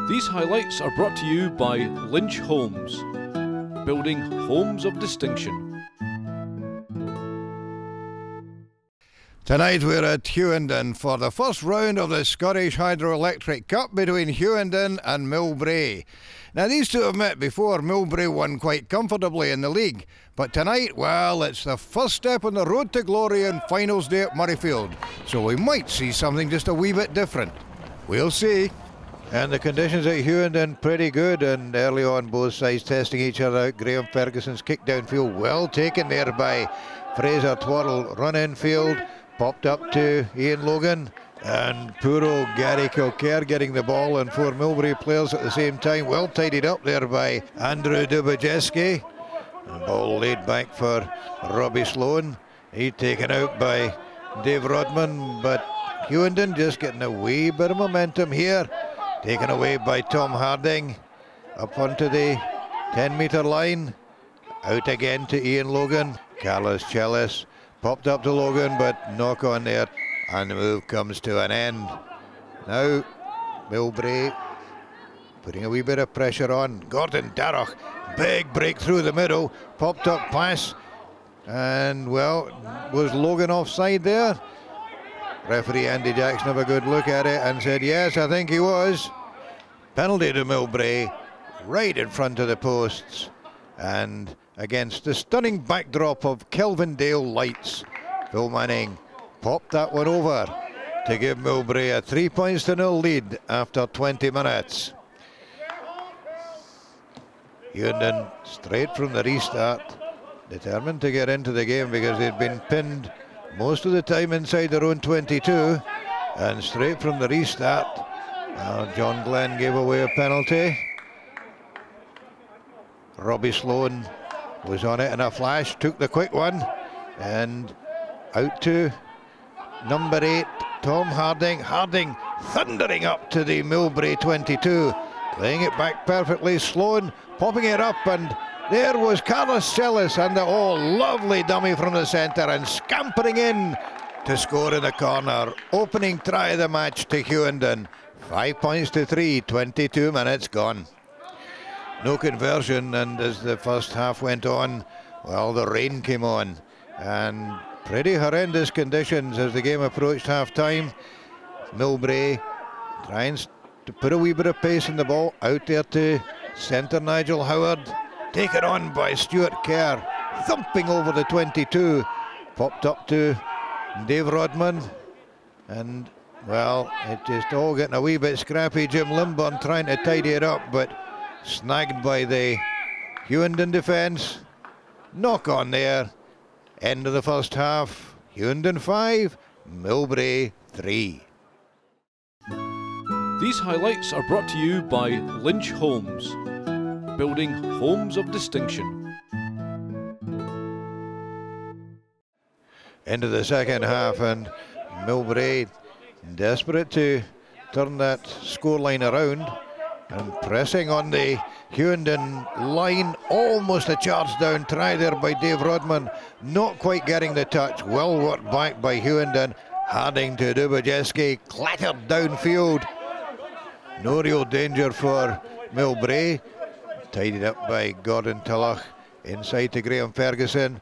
These highlights are brought to you by Lynch Homes, building homes of distinction. Tonight we're at Hughenden for the first round of the Scottish Hydroelectric Cup between Hughenden and Millbrae. Now these two have met before. Millbrae won quite comfortably in the league, but tonight, well, it's the first step on the road to glory and finals day at Murrayfield, so we might see something just a wee bit different. We'll see. And the conditions at Hughenden pretty good, and early on both sides testing each other out. Graham Ferguson's kick downfield well taken there by Fraser Twaddle. Run infield, popped up to Ian Logan, and poor old Gary Kilcare getting the ball, and four Millbrae players at the same time. Well tidied up there by Andrew Dubajeski. The ball laid back for Robbie Sloan. He's taken out by Dave Rodman, but Hughenden just getting a wee bit of momentum here. Taken away by Tom Harding. Up onto the 10-metre line. Out again to Ian Logan. Carlos Chellis popped up to Logan, but knock on there, and the move comes to an end. Now Millbrae putting a wee bit of pressure on. Gordon Darroch, big break through the middle, popped up pass, and well, was Logan offside there? Referee Andy Jackson have a good look at it and said yes, I think he was. Penalty to Millbrae, right in front of the posts, and against the stunning backdrop of Kelvindale lights, Phil Manning popped that one over to give Millbrae a 3-0 lead after 20 minutes. Hughenden straight from the restart, determined to get into the game because they'd been pinned most of the time inside their own 22, and straight from the restart. Now John Glenn gave away a penalty. Robbie Sloan was on it in a flash, took the quick one, and out to number 8, Tom Harding. Harding thundering up to the Millbrae 22, laying it back perfectly. Sloan popping it up, and there was Carlos Chellis, and the lovely dummy from the centre, and scampering in to score in the corner. Opening try of the match to Hughenden. 5 points to 3, 22 minutes gone. No conversion, and as the first half went on, well, the rain came on, and pretty horrendous conditions as the game approached half-time. Millbrae trying to put a wee bit of pace in the ball. Out there to centre Nigel Howard. Taken on by Stuart Kerr, thumping over the 22. Popped up to Dave Rodman, and well, it just all getting a wee bit scrappy. Jim Limburn trying to tidy it up, but snagged by the Hughenden defence. Knock on there. End of the first half. Hughenden 5, Millbrae 3. These highlights are brought to you by Lynch Homes, building homes of distinction. Into the second half, and Millbrae desperate to turn that scoreline around, and pressing on the Hughenden line. Almost a charge down try there by Dave Rodman, not quite getting the touch. Well worked back by Hughenden. Harding to Dubajeski, clattered downfield. No real danger for Millbrae. Tidied up by Gordon Tulloch, inside to Graham Ferguson,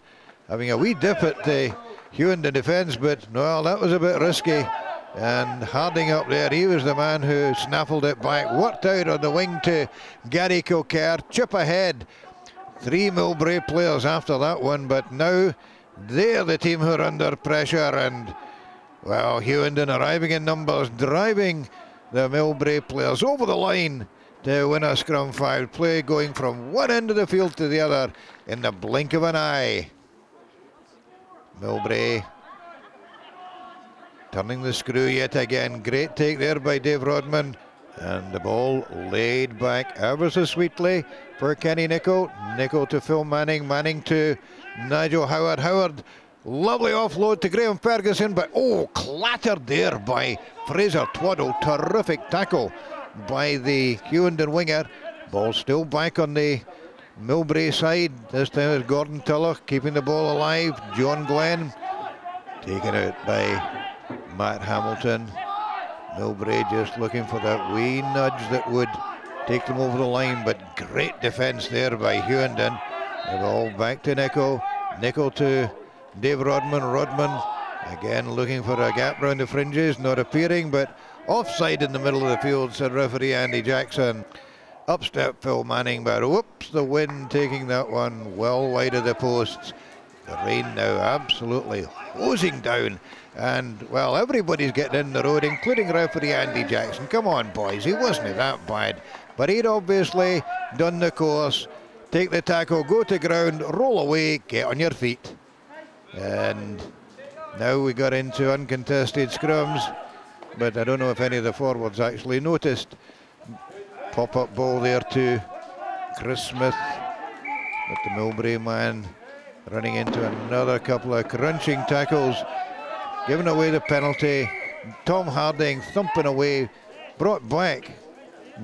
having a wee dip at the Hughenden defence, but no, that was a bit risky. And Harding up there, he was the man who snaffled it back, worked out on the wing to Gary Kilcare, chip ahead. 3 Millbrae players after that one, but now they're the team who are under pressure, and well, Hughenden arriving in numbers, driving the Millbrae players over the line to win a scrum foul play, going from one end of the field to the other in the blink of an eye. Millbrae turning the screw yet again. Great take there by Dave Rodman, and the ball laid back ever so sweetly for Kenny Nichol. Nichol to Phil Manning, Manning to Nigel Howard. Howard, lovely offload to Graham Ferguson, but clattered there by Fraser Twaddle. Terrific tackle by the Hughenden winger. Ball still back on the Millbrae side. This time it's Gordon Tulloch keeping the ball alive. John Glenn taken out by Matt Hamilton. Millbrae just looking for that wee nudge that would take them over the line, but great defence there by Hughenden. The ball back to Nico. Nico to Dave Rodman. Rodman again looking for a gap round the fringes, not appearing, but offside in the middle of the field, said referee Andy Jackson. Up step Phil Manning, but whoops, the wind taking that one well wide of the posts. The rain now absolutely hosing down, and well, everybody's getting in the road, including referee Andy Jackson. Come on, boys, he wasn't that bad, but he'd obviously done the course. Take the tackle, go to ground, roll away, get on your feet. And now we got into uncontested scrums, but I don't know if any of the forwards actually noticed. Pop-up ball there to Chris Smith, but the Millbrae man running into another couple of crunching tackles, giving away the penalty. Tom Harding thumping away, brought back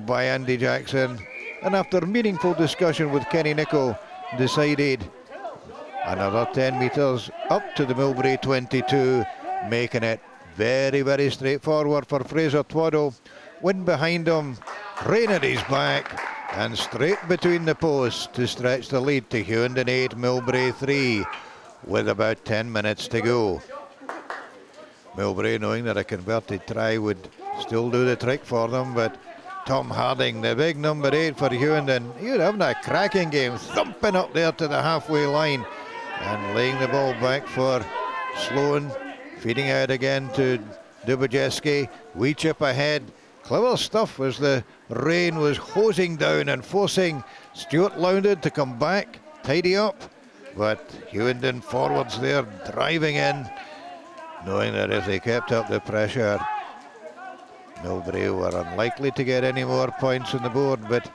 by Andy Jackson, and after meaningful discussion with Kenny Nichol, decided another 10 metres up to the Millbrae 22, making it very, very straightforward for Fraser Twaddle. Wind behind him, rain at his back, and straight between the posts to stretch the lead to Hughenden 8, Millbrae 3, with about 10 minutes to go. Millbrae, knowing that a converted try would still do the trick for them, but Tom Harding, the big number 8 for Hughenden, he would have a cracking game, thumping up there to the halfway line and laying the ball back for Sloan, feeding out again to Dubajeski. Wee chip ahead. Clever stuff as the rain was hosing down and forcing Stuart Lounded to come back, tidy up. But Hughenden forwards there driving in, knowing that if they kept up the pressure, Millbrae were unlikely to get any more points on the board. But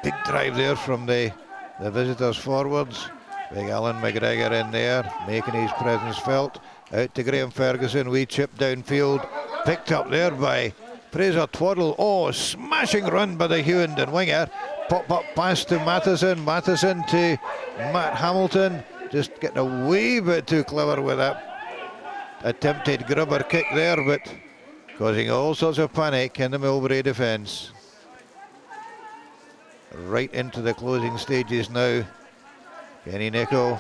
big drive there from the visitors forwards. Big Alan McGregor in there, making his presence felt. Out to Graham Ferguson, wee chip downfield, picked up there by Fraser Twaddle. Oh, smashing run by the Hughenden winger. Pop up pass to Matheson. Matheson to Matt Hamilton. Just getting a wee bit too clever with that attempted grubber kick there, but causing all sorts of panic in the Millbrae defence. Right into the closing stages now. Kenny Nichol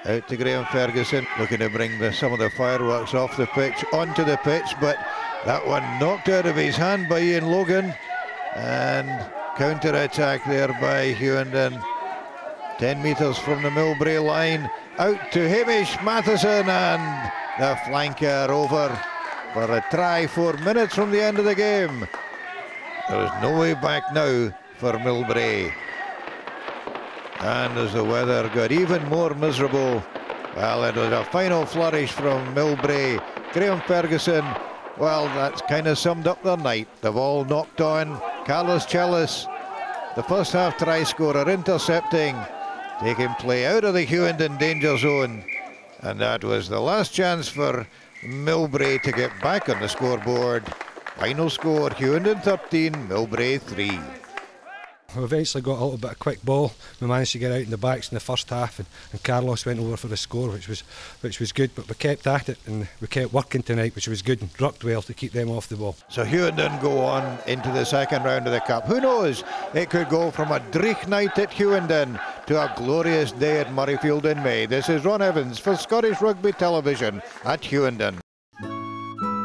out to Graham Ferguson, looking to bring some of the fireworks off the pitch onto the pitch, but that one knocked out of his hand by Ian Logan, and counter-attack there by Hughenden. 10 metres from the Millbrae line, out to Hamish Matheson, and the flanker over for a try 4 minutes from the end of the game. There is no way back now for Millbrae. And as the weather got even more miserable, well, it was a final flourish from Millbrae. Graham Ferguson, well, that's kind of summed up their night. The ball knocked on. Carlos Chellis, the first half try scorer, intercepting, taking play out of the Hughenden danger zone. And that was the last chance for Millbrae to get back on the scoreboard. Final score, Hughenden 13, Millbrae 3. We eventually got a little bit of quick ball. We managed to get out in the backs in the first half, and Carlos went over for the score, which was good. But we kept at it and we kept working tonight, which was good, and rucked well to keep them off the ball. So Hughenden go on into the second round of the Cup. Who knows? It could go from a dreich night at Hughenden to a glorious day at Murrayfield in May. This is Ron Evans for Scottish Rugby Television at Hughenden.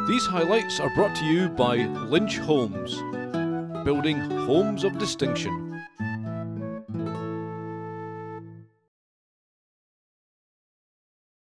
These highlights are brought to you by Lynch Homes, building homes of distinction.